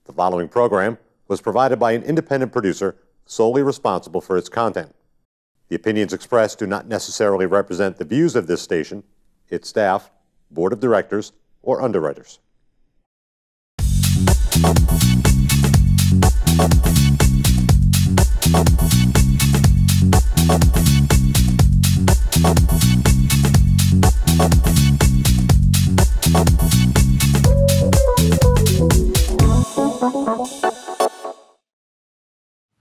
The following program was provided by an independent producer solely responsible for its content. The opinions expressed do not necessarily represent the views of this station, its staff, board of directors, or underwriters.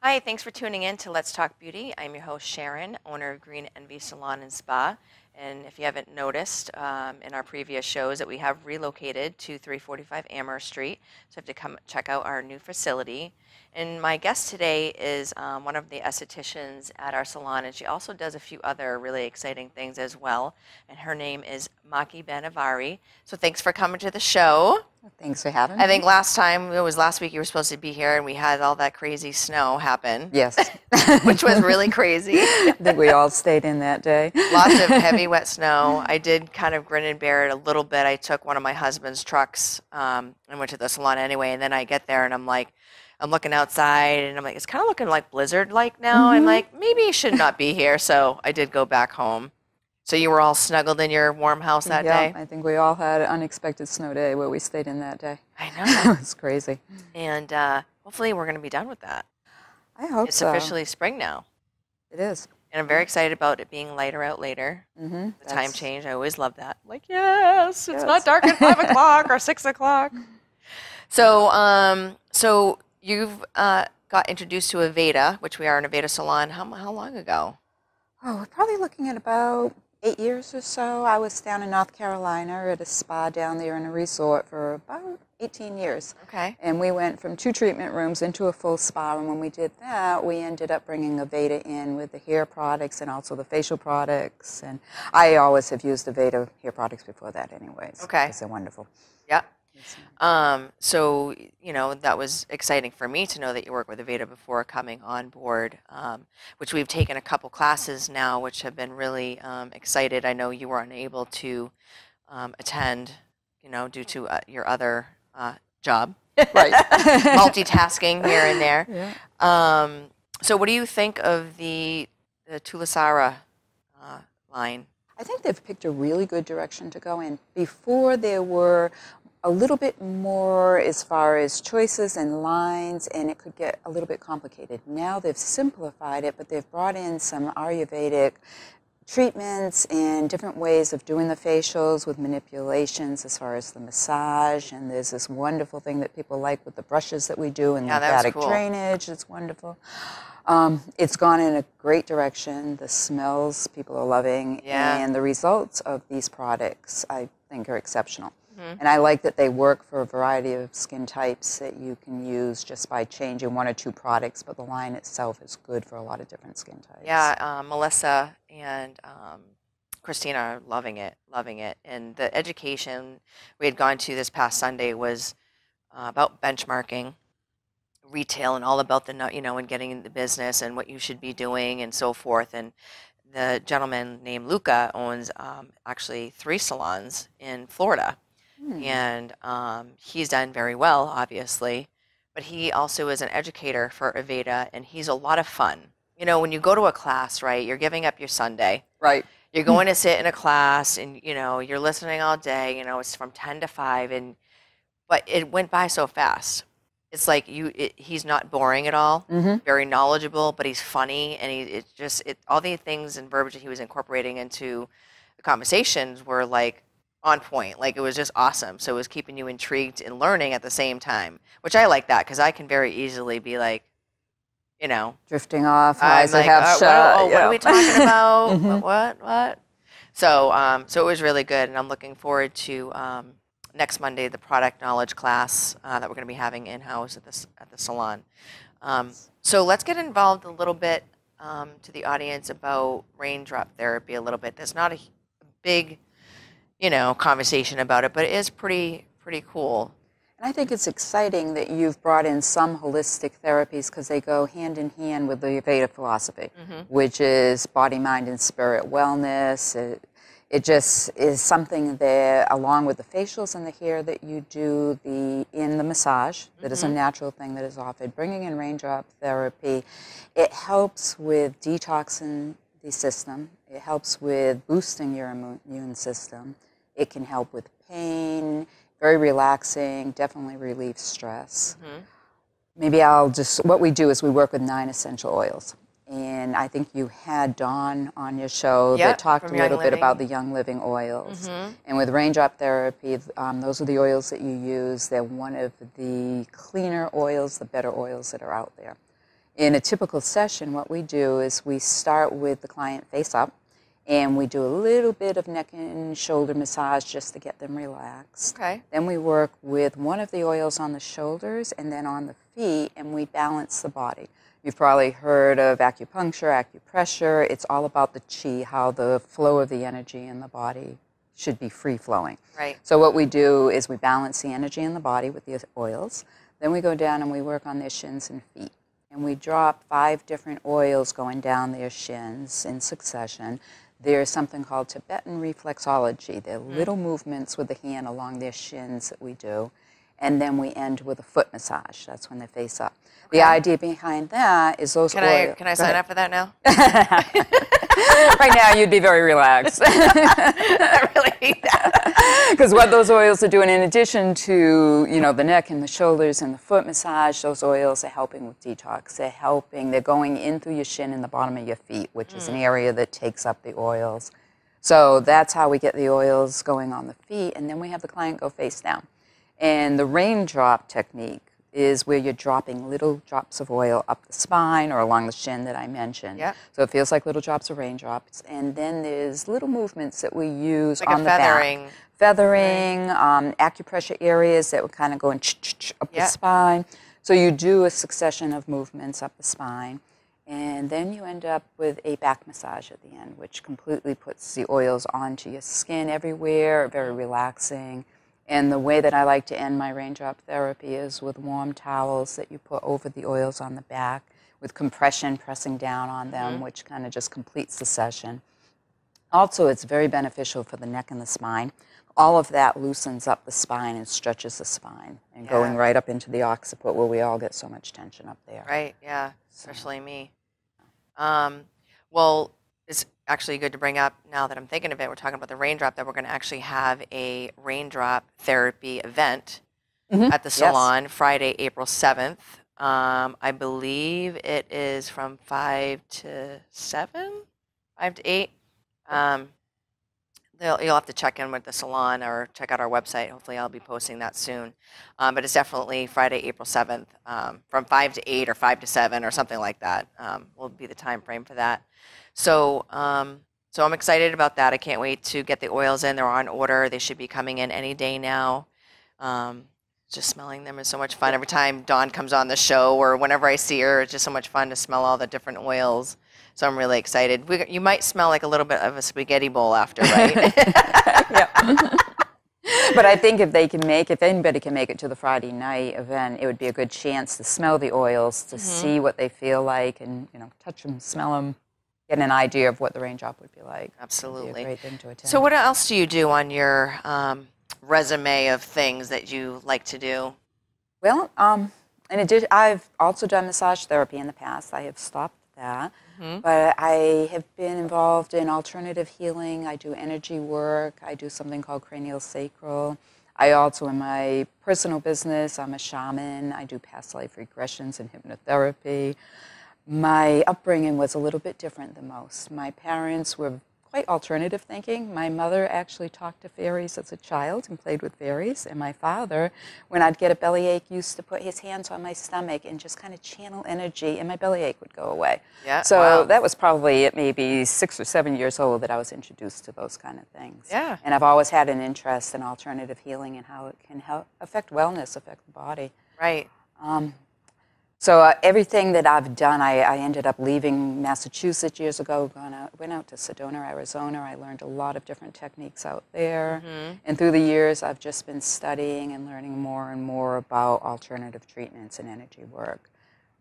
Hi, thanks for tuning in to Let's Talk Beauty. I'm your host, Sharon, owner of Green Envy Salon and Spa. And if you haven't noticed in our previous shows that we have relocated to 345 Amherst Street, so you have to come check out our new facility. And my guest today is one of the estheticians at our salon, and she also does a few other really exciting things as well. And her name is Maki Avari. So thanks for coming to the show. Thanks for having me. I think last week you were supposed to be here, and we had all that crazy snow happen. Yes. Which was really crazy. I think we all stayed in that day. Lots of heavy, wet snow. I did kind of grin and bear it a little bit. I took one of my husband's trucks and went to the salon anyway, and then I get there, and I'm looking outside, and I'm like, it's kind of looking like blizzard-like now. I'm like, maybe it should not be here, so I did go back home. So you were all snuggled in your warm house that day? I think we all had an unexpected snow day where we stayed in that day. I know. It was crazy. And hopefully we're going to be done with that. I hope It's so. officially spring now. It is. And I'm very excited about it being lighter out later. The time That's change, I always love that. Like, yes, it's Yes. not dark at 5 o'clock or 6 o'clock. So, so you've got introduced to Aveda, which we are in Aveda Salon. How long ago? Oh, we're probably looking at about 8 years or so. I was down in North Carolina at a spa down there in a resort for about 18 years. Okay. And we went from 2 treatment rooms into a full spa, and when we did that, we ended up bringing Aveda in with the hair products and also the facial products. And I always have used Aveda hair products before that anyways. Okay. Because they're wonderful. Yep. So, you know, that was exciting for me to know that you worked with Aveda before coming on board, which we've taken a couple classes now, which have been really excited. I know you were unable to attend, you know, due to your other job. Right. Multitasking here and there. Yeah. So what do you think of the Tulasara line? I think they've picked a really good direction to go in. Before there were a little bit more as far as choices and lines, and it could get a little bit complicated. Now they've simplified it, but they've brought in some Ayurvedic treatments and different ways of doing the facials with manipulations as far as the massage, and there's this wonderful thing that people like with the brushes that we do and lymphatic drainage. It's wonderful. It's gone in a great direction. The smells people are loving, and the results of these products I think are exceptional. And I like that they work for a variety of skin types that you can use just by changing 1 or 2 products, but the line itself is good for a lot of different skin types. Yeah, Melissa and Christina are loving it. And the education we had gone to this past Sunday was about benchmarking retail and all about the, you know, and getting in the business and what you should be doing and so forth. And the gentleman named Luca owns actually 3 salons in Florida. And he's done very well, obviously, but he also is an educator for Aveda, and he's a lot of fun. You know, when you go to a class, right, you're giving up your Sunday. Right. You're going to sit in a class, and, you know, you're listening all day, you know, it's from 10 to 5, but it went by so fast. It's like he's not boring at all, very knowledgeable, but he's funny, and all the things and verbiage that he was incorporating into the conversations were like, on point. Like, it was just awesome. So it was keeping you intrigued and learning at the same time, which I like that because I can very easily be like, you know, drifting off, eyes like, half shut. What are we talking about? What? So it was really good, and I'm looking forward to next Monday the product knowledge class that we're going to be having in-house at the salon. So let's get involved a little bit to the audience about Raindrop Therapy a little bit. There's not a big, you know, conversation about it, but it is pretty cool. And I think it's exciting that you've brought in some holistic therapies because they go hand in hand with the Veda philosophy, which is body, mind, and spirit wellness. It just is something that, along with the facials and the hair that you do in the massage, that is a natural thing that is offered. Bringing in Raindrop Therapy, it helps with detoxing the system. It helps with boosting your immune system. It can help with pain, very relaxing, definitely relieves stress. Maybe what we do is we work with 9 essential oils. And I think you had Dawn on your show that talked a little bit about the Young Living oils. And with Raindrop Therapy, those are the oils that you use. They're one of the cleaner oils, the better oils that are out there. In a typical session, what we do is we start with the client face up, and we do a little bit of neck and shoulder massage just to get them relaxed. Okay. Then we work with one of the oils on the shoulders and then on the feet, and we balance the body. You've probably heard of acupuncture, acupressure. It's all about the chi, how the flow of the energy in the body should be free-flowing. Right. So what we do is we balance the energy in the body with the oils. Then we go down and we work on their shins and feet. And we drop 5 different oils going down their shins in succession. There's something called Tibetan Reflexology. They're little movements with the hand along their shins that we do. And then we end with a foot massage. That's when they face up. Okay. The idea behind that is those oils. Can I sign up for that now? Right now, you'd be very relaxed. I really need that. Because what those oils are doing, in addition to the neck and the shoulders and the foot massage, those oils are helping with detox. They're going in through your shin and the bottom of your feet, which is an area that takes up the oils. So that's how we get the oils going on the feet, and then we have the client go face down. And the raindrop technique is where you're dropping little drops of oil up the spine or along the shin that I mentioned. Yep. So it feels like little drops of raindrops. And then there's little movements that we use like on the feathering. back. Feathering, acupressure areas that would kind of go up the spine. So you do a succession of movements up the spine. And then you end up with a back massage at the end, which completely puts the oils onto your skin everywhere, very relaxing. And the way that I like to end my raindrop therapy is with warm towels that you put over the oils on the back, with compression pressing down on them, which kind of just completes the session. Also, it's very beneficial for the neck and the spine. All of that loosens up the spine and stretches the spine, and going right up into the occiput where we all get so much tension up there. Right, yeah, especially me. Well, it's actually good to bring up, now that I'm thinking of it, we're talking about the raindrop, that we're going to actually have a raindrop therapy event at the salon Friday, April 7th. I believe it is from 5 to 7, 5 to 8. You'll have to check in with the salon or check out our website. Hopefully I'll be posting that soon. But it's definitely Friday, April 7th, from 5 to 8 or 5 to 7 or something like that will be the time frame for that. So so I'm excited about that. I can't wait to get the oils in. They're on order. They should be coming in any day now. Just smelling them is so much fun. Every time Dawn comes on the show or whenever I see her, it's just so much fun to smell all the different oils. So I'm really excited. You might smell like a little bit of a spaghetti bowl after, right? But I think if anybody can make it to the Friday night event, it would be a good chance to smell the oils, to see what they feel like, and touch them, smell them, get an idea of what the raindrop would be like. Absolutely. It'd be a great thing to attend. So what else do you do on your resume of things that you like to do? Well, in addition, I've also done massage therapy in the past. I have stopped that. But I have been involved in alternative healing. I do energy work. I do something called Cranial Sacral. I also, in my personal business, I'm a shaman. I do past life regressions and hypnotherapy. My upbringing was a little bit different than most. My parents were quite alternative thinking. My mother actually talked to fairies as a child and played with fairies. And my father, when I'd get a bellyache, used to put his hands on my stomach and just kind of channel energy, and my bellyache would go away. Yeah, so that was probably at maybe 6 or 7 years old that I was introduced to those kind of things. Yeah. And I've always had an interest in alternative healing and how it can help affect wellness, affect the body. Right. So everything that I've done, I ended up leaving Massachusetts years ago, went out to Sedona, Arizona. I learned a lot of different techniques out there. And through the years, I've just been studying and learning more and more about alternative treatments and energy work.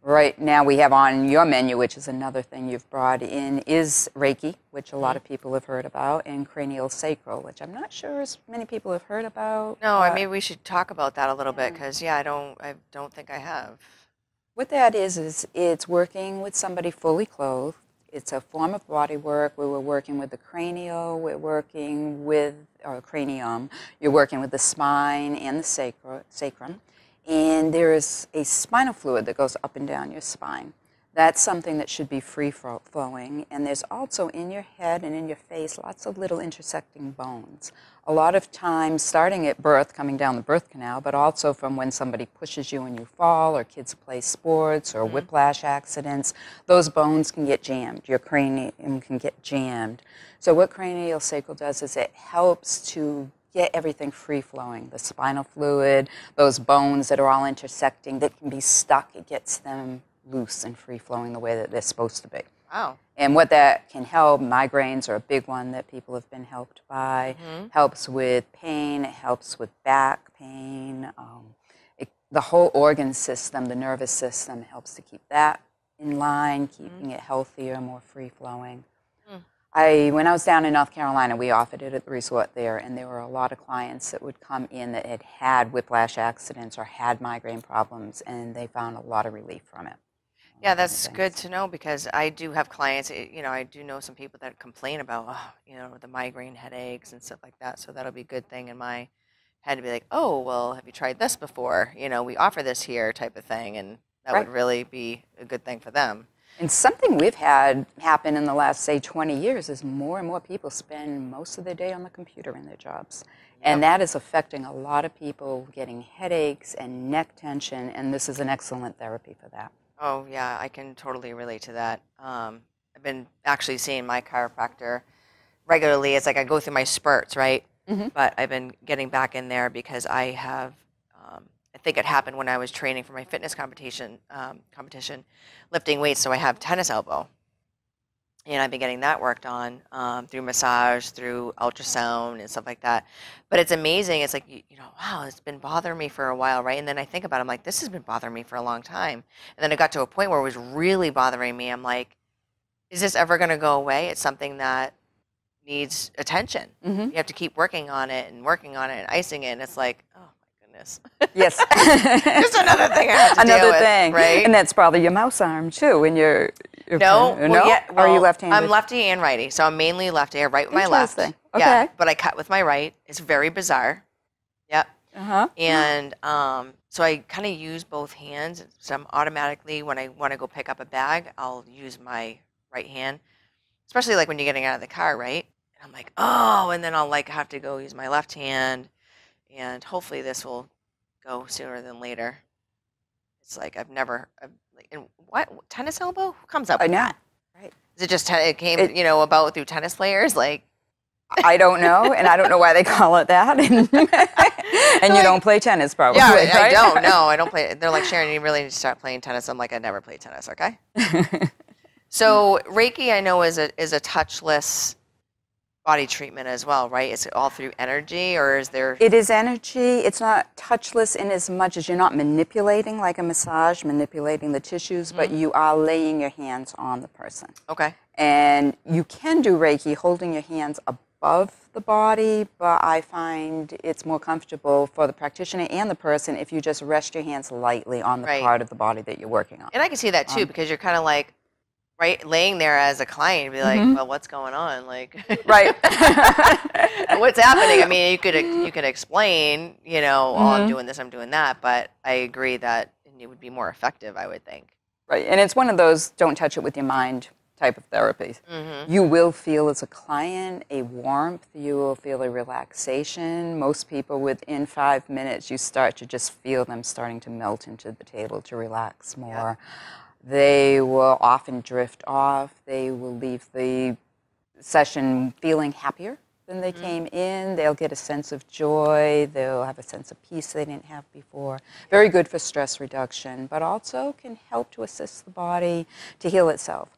Right now we have on your menu, which is another thing you've brought in, is Reiki, which a lot of people have heard about, and Cranial Sacral, which I'm not sure as many people have heard about. No, I mean, we should talk about that a little bit because, yeah, I don't think I have. What that is it's working with somebody fully clothed. It's a form of body work where we're working with the cranial, we're working with, or cranium, you're working with the spine and the sacrum. And there is a spinal fluid that goes up and down your spine. That's something that should be free-flowing. And there's also in your head and in your face lots of little intersecting bones. A lot of times, starting at birth, coming down the birth canal, but also from when somebody pushes you and you fall, or kids play sports, or whiplash accidents, those bones can get jammed. Your cranium can get jammed. So what Cranial Sacral does is it helps to get everything free-flowing. The spinal fluid, those bones that are all intersecting that can be stuck, it gets them loose and free-flowing the way that they're supposed to be. Wow. And what that can help, migraines are a big one that people have been helped by. Helps with pain, it helps with back pain. The whole organ system, the nervous system, helps to keep that in line, keeping it healthier, more free-flowing. When I was down in North Carolina, we offered it at the resort there, and there were a lot of clients that would come in that had had whiplash accidents or had migraine problems, and they found a lot of relief from it. Yeah, that's good to know because I do have clients, I do know some people that complain about, the migraine headaches and stuff like that. So that'll be a good thing in my head to be like, oh, well, have you tried this before? We offer this here type of thing. And that would really be a good thing for them. And something we've had happen in the last, say, 20 years is more and more people spend most of their day on the computer in their jobs. And that is affecting a lot of people getting headaches and neck tension, and this is an excellent therapy for that. Oh, yeah, I can totally relate to that. I've been actually seeing my chiropractor regularly. It's like I go through my spurts, right? But I've been getting back in there because I have, I think it happened when I was training for my fitness competition, lifting weights, so I have tennis elbow. And I've been getting that worked on through massage, through ultrasound and stuff like that. But it's amazing. It's like, wow, it's been bothering me for a while, right? And then I think about it, I'm like, this has been bothering me for a long time. And then it got to a point where it was really bothering me. I'm like, is this ever going to go away? It's something that needs attention. You have to keep working on it and icing it. And it's like, oh, my goodness. Yes. Just another thing I have to deal with, right? And that's probably your mouse arm, too, when you're... No, or are you left-handed? I'm lefty and righty, so I'm mainly lefty. I write with my left. Okay. Yeah, but I cut with my right. It's very bizarre. Yep. And so I kind of use both hands. So I'm automatically, when I want to go pick up a bag, I'll use my right hand, especially like when you're getting out of the car, right? And I'm like, oh, and then I'll like have to go use my left hand, and hopefully this will go sooner than later. It's like I've never. And what tennis elbow? Who comes up with that? Right. Is it just it came about through tennis players? Like I don't know, and I don't know why they call it that. And you don't play tennis, probably. Yeah, right? I don't. No, I don't play. They're like, Sharon, you really need to start playing tennis. I'm like, I never played tennis. Okay. So Reiki, I know, is a touchless body treatment as well, right? Is it all through energy, or is there? It is energy. It's not touchless in as much as you're not manipulating like a massage, manipulating the tissues, but you are laying your hands on the person. Okay. And you can do Reiki holding your hands above the body, but I find it's more comfortable for the practitioner and the person if you just rest your hands lightly on the part of the body that you're working on. And I can see that too, because you're kind of like, right, laying there as a client, be like, well, what's going on? Like, right. What's happening? I mean, you could explain, oh, I'm doing this, I'm doing that, but I agree that it would be more effective, I would think. Right, and it's one of those don't touch it with your mind type of therapies. You will feel as a client a warmth, you will feel a relaxation. Most people within 5 minutes, you start to just feel them starting to melt into the table to relax more. They will often drift off. They will leave the session feeling happier than they came in. They'll get a sense of joy. They'll have a sense of peace they didn't have before. Very good for stress reduction, but also can help to assist the body to heal itself.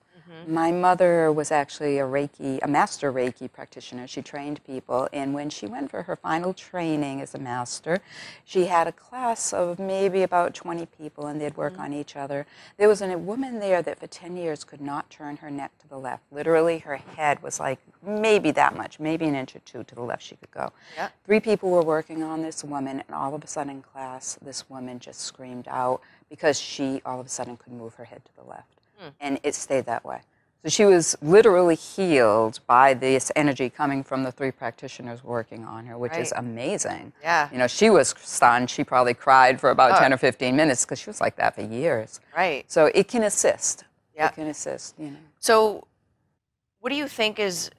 My mother was actually a master Reiki practitioner. She trained people, and when she went for her final training as a master, she had a class of maybe about 20 people, and they'd work on each other. There was a woman there that for 10 years could not turn her neck to the left. Literally, her head was like maybe that much, maybe an inch or two to the left she could go. Yeah. 3 people were working on this woman, and all of a sudden in class, this woman just screamed out because she all of a sudden could move her head to the left. And it stayed that way. So she was literally healed by this energy coming from the 3 practitioners working on her, which is amazing. Yeah. You know, she was stunned. She probably cried for about 10 or 15 minutes because she was like that for years. Right. So it can assist. Yeah. It can assist, you know. So what do you think is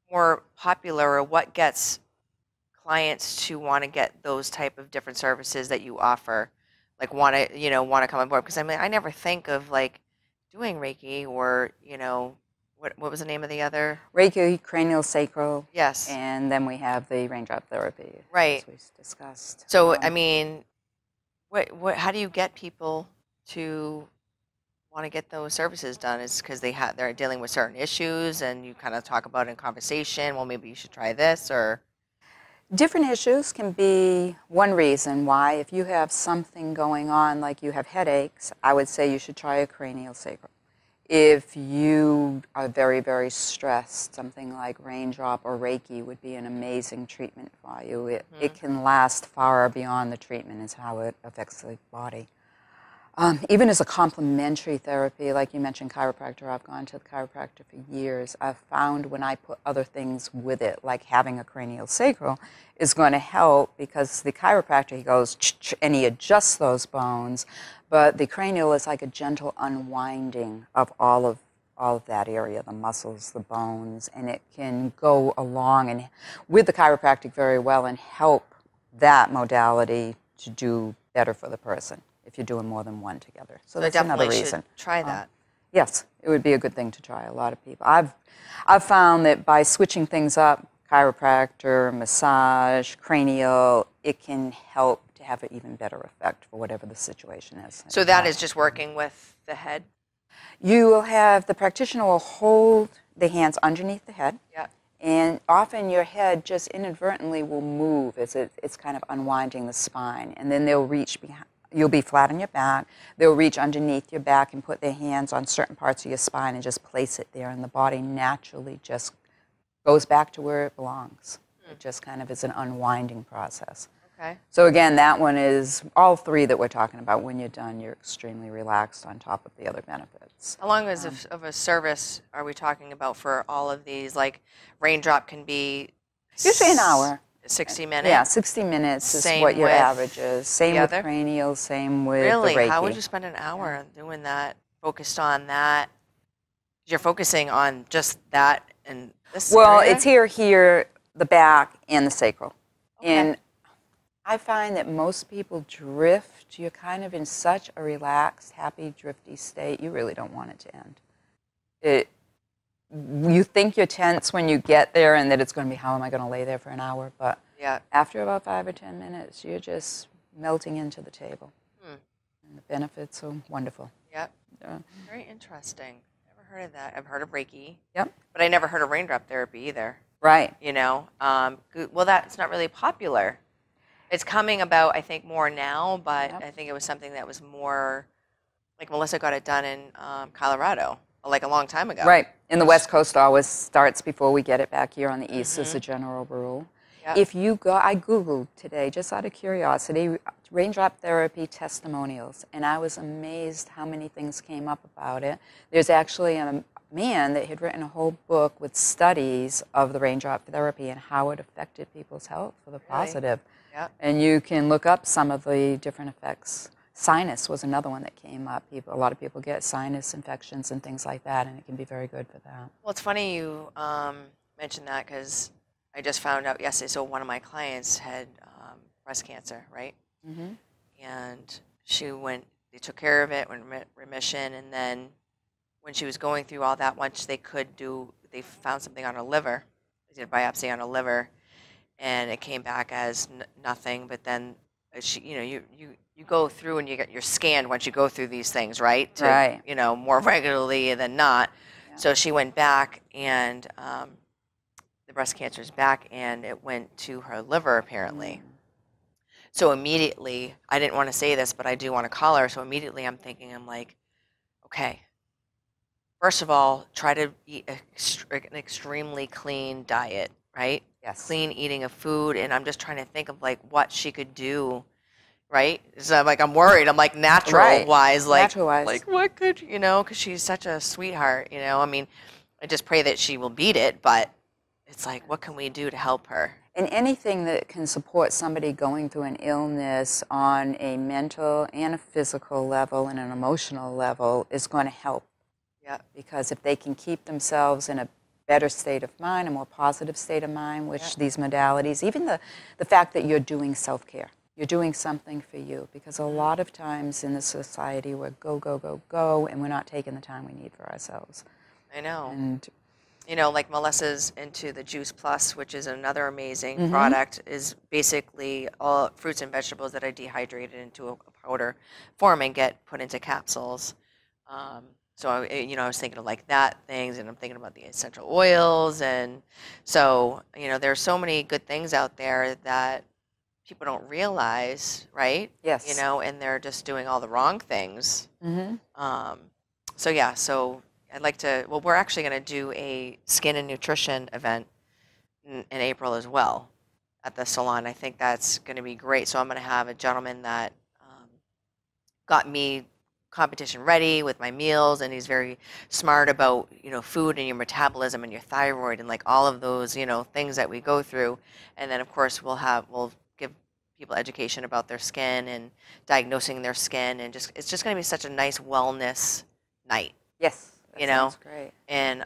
more popular, or what gets clients to want to get those type of different services that you offer? Like want to come on board? Because I mean, I never think of like doing Reiki or, what was the name of the other? Reiki, Cranial Sacral. Yes. And then we have the Raindrop Therapy. Right. As we discussed. So, I mean, how do you get people to want to get those services done? Is because they're dealing with certain issues and you kind of talk about it in conversation, well, maybe you should try this, or... Different issues can be one reason why. If you have something going on, like you have headaches, I would say you should try a cranial sacral. If you are very, very stressed, something like Raindrop or Reiki would be an amazing treatment for you. It can last far beyond the treatment is how it affects the body. Even as a complementary therapy, like you mentioned chiropractor, I've gone to the chiropractor for years. I've found when I put other things with it, like having a cranial sacral, is going to help because the chiropractor, he goes, and he adjusts those bones, but the cranial is like a gentle unwinding of all of that area, the muscles, the bones, and it can go along and with the chiropractic very well and help that modality to do better for the person if you're doing more than one together. So that's another reason. Try that. Yes, it would be a good thing to try. A lot of people. I've found that by switching things up, chiropractor, massage, cranial, it can help to have an even better effect for whatever the situation is. So that is just working with the head? You will have, the practitioner will hold the hands underneath the head. Yeah. And often your head just inadvertently will move as it's kind of unwinding the spine. And then they'll reach behind. You'll be flat on your back. They'll reach underneath your back and put their hands on certain parts of your spine and just place it there. And the body naturally just goes back to where it belongs. It just kind of is an unwinding process. Okay. So again, that one is all 3 that we're talking about. When you're done, you're extremely relaxed on top of the other benefits. How long of a service are we talking about for all of these? Like Raindrop can be... Usually an hour. 60 minutes? Yeah, 60 minutes is Same what your with average is. Same the with other? cranial, same with Really? the Reiki. How would you spend an hour doing that, focused on that? You're focusing on just that and this Well, area? it's here, the back, and the sacral. Okay. And I find that most people drift. You're kind of in such a relaxed, happy, drifty state. You really don't want it to end. You think you're tense when you get there and that it's going to be, how am I going to lay there for an hour? But after about 5 or 10 minutes, you're just melting into the table. And the benefits are wonderful. Yep. Yeah. Very interesting. Never heard of that. I've heard of Reiki. Yep. But I never heard of Raindrop Therapy either. Right. Well, that's not really popular. It's coming about, I think, more now, but I think it was something that was more, like Melissa got it done in Colorado, like a long time ago. Right. And the West Coast always starts before we get it back here on the East as a general rule. Yep. If you go, I Googled today, just out of curiosity, Raindrop Therapy testimonials, and I was amazed how many things came up about it. There's actually a man that had written a whole book with studies of the Raindrop Therapy and how it affected people's health for the positive. Yep. And you can look up some of the different effects. Sinus was another one that came up. A lot of people get sinus infections and things like that, and it can be very good for that. Well, it's funny you mentioned that because I just found out yesterday. So one of my clients had breast cancer, right? Mm-hmm. And they took care of it, went in remission, and then when she was going through all that, once they found something on her liver. They did a biopsy on her liver, and it came back as nothing, but then she, you go through and you're scanned once you go through these things, right? Right. More regularly than not. Yeah. So she went back, and the breast cancer is back, and it went to her liver apparently. So immediately, I didn't want to say this, but I do want to call her. So immediately I'm like, okay, first of all, try to eat an extremely clean diet, right? Yes. Clean eating of food. And I'm just trying to think of like what she could do, right? So I'm worried. I'm like natural-wise, Natural-wise. like what could, because she's such a sweetheart, I mean, I just pray that she will beat it, but it's like, what can we do to help her? And anything that can support somebody going through an illness on a mental and a physical level and an emotional level is going to help. Yeah. Because if they can keep themselves in a better state of mind, a more positive state of mind, which these modalities, even the fact that you're doing self-care, you're doing something for you. Because a lot of times in this society we're go, go, go, go, and we're not taking the time we need for ourselves. I know. And like Melissa's into the Juice Plus, which is another amazing product, is basically all fruits and vegetables that are dehydrated into a powder form and get put into capsules. So, I was thinking of like that things, and I'm thinking about the essential oils. And so, there's so many good things out there that people don't realize, right? Yes. And they're just doing all the wrong things. So I'd like to, we're actually going to do a skin and nutrition event in April as well at the salon. I think that's going to be great. So I'm going to have a gentleman that got me competition ready with my meals, and he's very smart about, food and your metabolism and your thyroid and like all of those, things that we go through. And then of course we'll give people education about their skin and diagnosing their skin, and it's just going to be such a nice wellness night. yes. Sounds great. And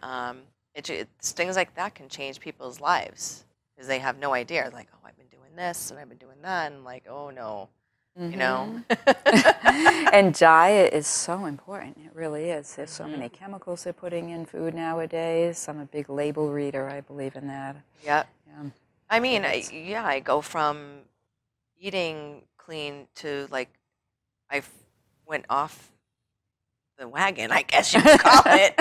it's things like that can change people's lives because they have no idea. Like, oh, I've been doing this and I've been doing that, and like, oh no, And diet is so important. It really is. There's so many chemicals they're putting in food nowadays. I'm a big label reader. I believe in that. Yep. Yeah. I mean, I go from eating clean to like I went off the wagon, I guess you could call it,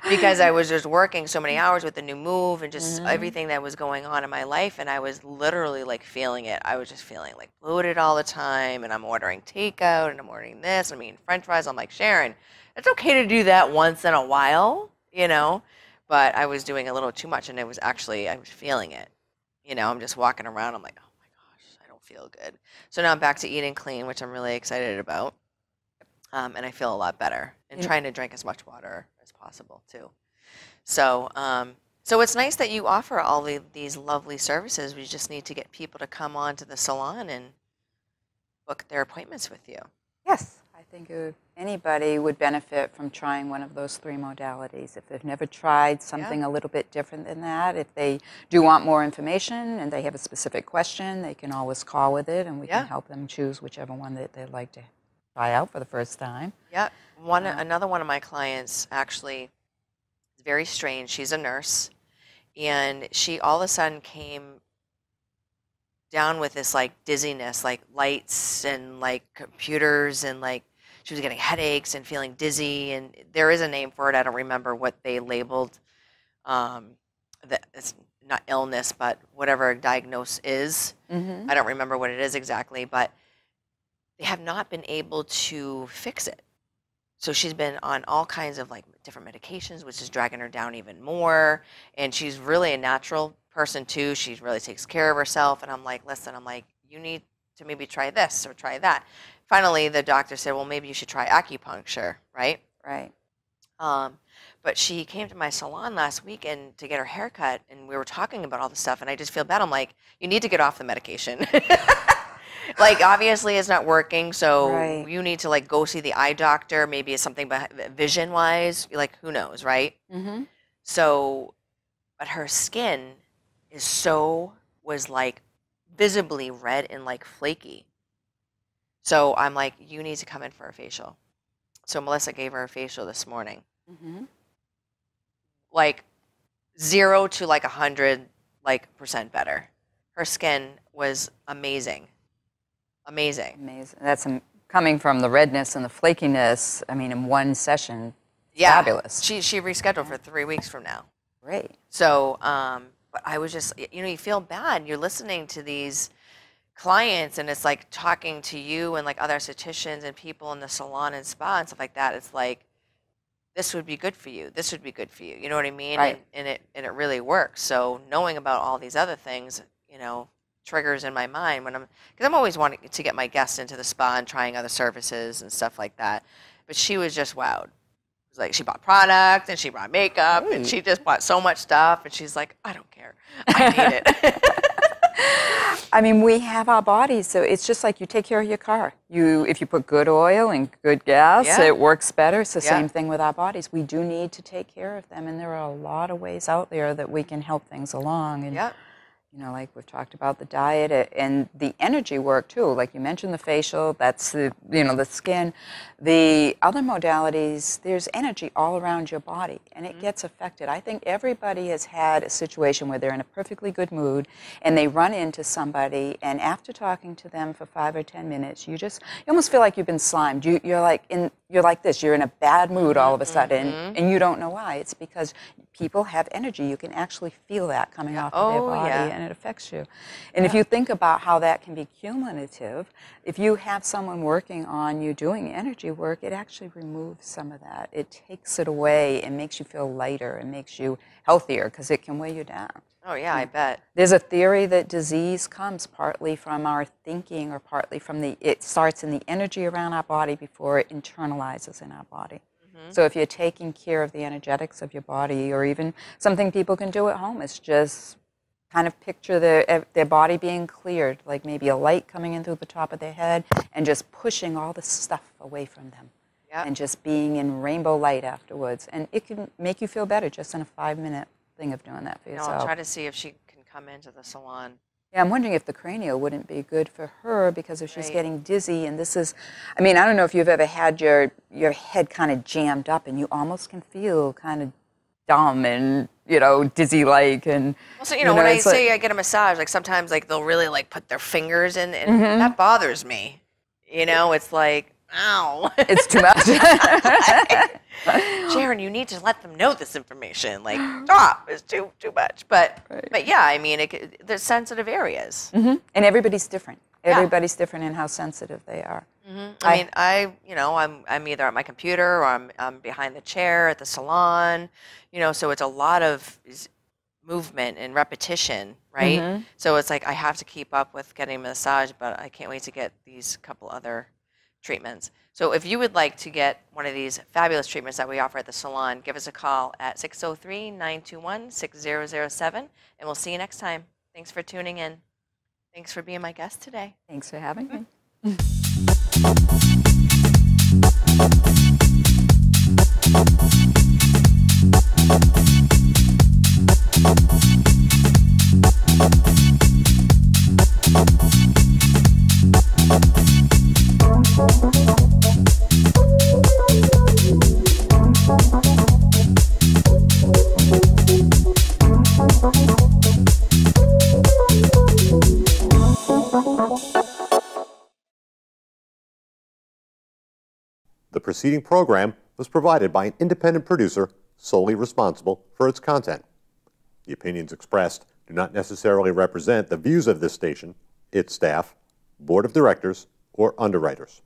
because I was just working so many hours with the new move and just everything that was going on in my life, and I was literally like feeling it. I was just feeling like bloated all the time, and I'm ordering takeout, and I'm ordering this, I'm eating French fries. I'm like, Sharon, it's okay to do that once in a while, but I was doing a little too much, and I was feeling it. I'm just walking around, I'm like, oh my gosh, I don't feel good. So now I'm back to eating clean, which I'm really excited about. And I feel a lot better, and trying to drink as much water as possible too. So, so it's nice that you offer all these lovely services. We just need to get people to come on to the salon and book their appointments with you. Yes, I think anybody would benefit from trying one of those 3 modalities. If they've never tried something a little bit different than that, if they do want more information and they have a specific question, they can always call with it, and we can help them choose whichever one that they'd like to try out for the first time. Yeah. Another one of my clients actually is very strange. She's a nurse, and she all of a sudden came down with this like dizziness, like lights and like computers, and like she was getting headaches and feeling dizzy. And there is a name for it. I don't remember what they labeled. That it's not illness, but whatever a diagnosis is. I don't remember what it is exactly, but they have not been able to fix it. So she's been on all kinds of like different medications, which is dragging her down even more. And she's really a natural person too. She really takes care of herself. And I'm like, listen, you need to maybe try this or try that. Finally, the doctor said, well, maybe you should try acupuncture, right? Right. But she came to my salon last weekend to get her hair cut, and we were talking about all this stuff, and I just feel bad. I'm like, you need to get off the medication. Like, obviously it's not working, so you need to like go see the eye doctor. Maybe it's something vision wise, like who knows, right? So, but her skin was like visibly red and like flaky. So I'm like, you need to come in for a facial. So Melissa gave her a facial this morning. Like 0 to like 100 like % better. Her skin was amazing. Amazing. Amazing. That's coming from the redness and the flakiness. I mean, in one session, Yeah. fabulous. She rescheduled for 3 weeks from now. Great. So, but I was just, you feel bad. You're listening to these clients, and it's like talking to you and like other estheticians and people in the salon and spa and stuff like that. It's like, this would be good for you. This would be good for you. You know what I mean? Right. And it really works. So knowing about all these other things, triggers in my mind because I'm always wanting to get my guests into the spa and trying other services and stuff like that. But she was just wowed. It was like she bought product and she brought makeup and she just bought so much stuff, and she's like, I don't care. I need it. I mean, we have our bodies, so it's just like you take care of your car. If you put good oil and good gas, it works better. It's the same thing with our bodies. We do need to take care of them, and there are a lot of ways out there that we can help things along. And like we've talked about the diet and the energy work too. Like you mentioned the facial, that's the skin. The other modalities, there's energy all around your body, and it gets affected. I think everybody has had a situation where they're in a perfectly good mood and they run into somebody, and after talking to them for 5 or 10 minutes, you almost feel like you've been slimed. You're like this. You're in a bad mood all of a sudden, and you don't know why. It's because people have energy. You can actually feel that coming off of their body, and it affects you. And if you think about how that can be cumulative, if you have someone working on you doing energy work, it actually removes some of that. It takes it away and makes you feel lighter and makes you healthier because it can weigh you down. Oh, yeah, I bet. There's a theory that disease comes partly from our thinking or partly from it starts in the energy around our body before it internalizes in our body. So if you're taking care of the energetics of your body, or even something people can do at home is just kind of picture their body being cleared, like maybe a light coming in through the top of their head and just pushing all the stuff away from them. And just being in rainbow light afterwards. And it can make you feel better just in a 5-minute thing of doing that for yourself. I'll try to see if she can come into the salon. Yeah, I'm wondering if the cranial wouldn't be good for her, because if she's getting dizzy, and this is, I mean, I don't know if you've ever had your head kind of jammed up and you almost can feel kind of dumb and, dizzy-like. And also, when I say I get a massage, like sometimes like they'll really like put their fingers in, and that bothers me. It's like, ow. It's too much. Sharon, you need to let them know this information. Like, stop, it's too much. But yeah, I mean, there's sensitive areas. And everybody's different. Everybody's different in how sensitive they are. I mean, I'm either at my computer or I'm behind the chair at the salon. So it's a lot of movement and repetition, right? So it's like I have to keep up with getting a massage, but I can't wait to get these couple other treatments. So if you would like to get one of these fabulous treatments that we offer at the salon, give us a call at 603-921-6007, and we'll see you next time. Thanks for tuning in. Thanks for being my guest today. Thanks for having me. The preceding program was provided by an independent producer solely responsible for its content. The opinions expressed do not necessarily represent the views of this station, its staff, board of directors, or underwriters.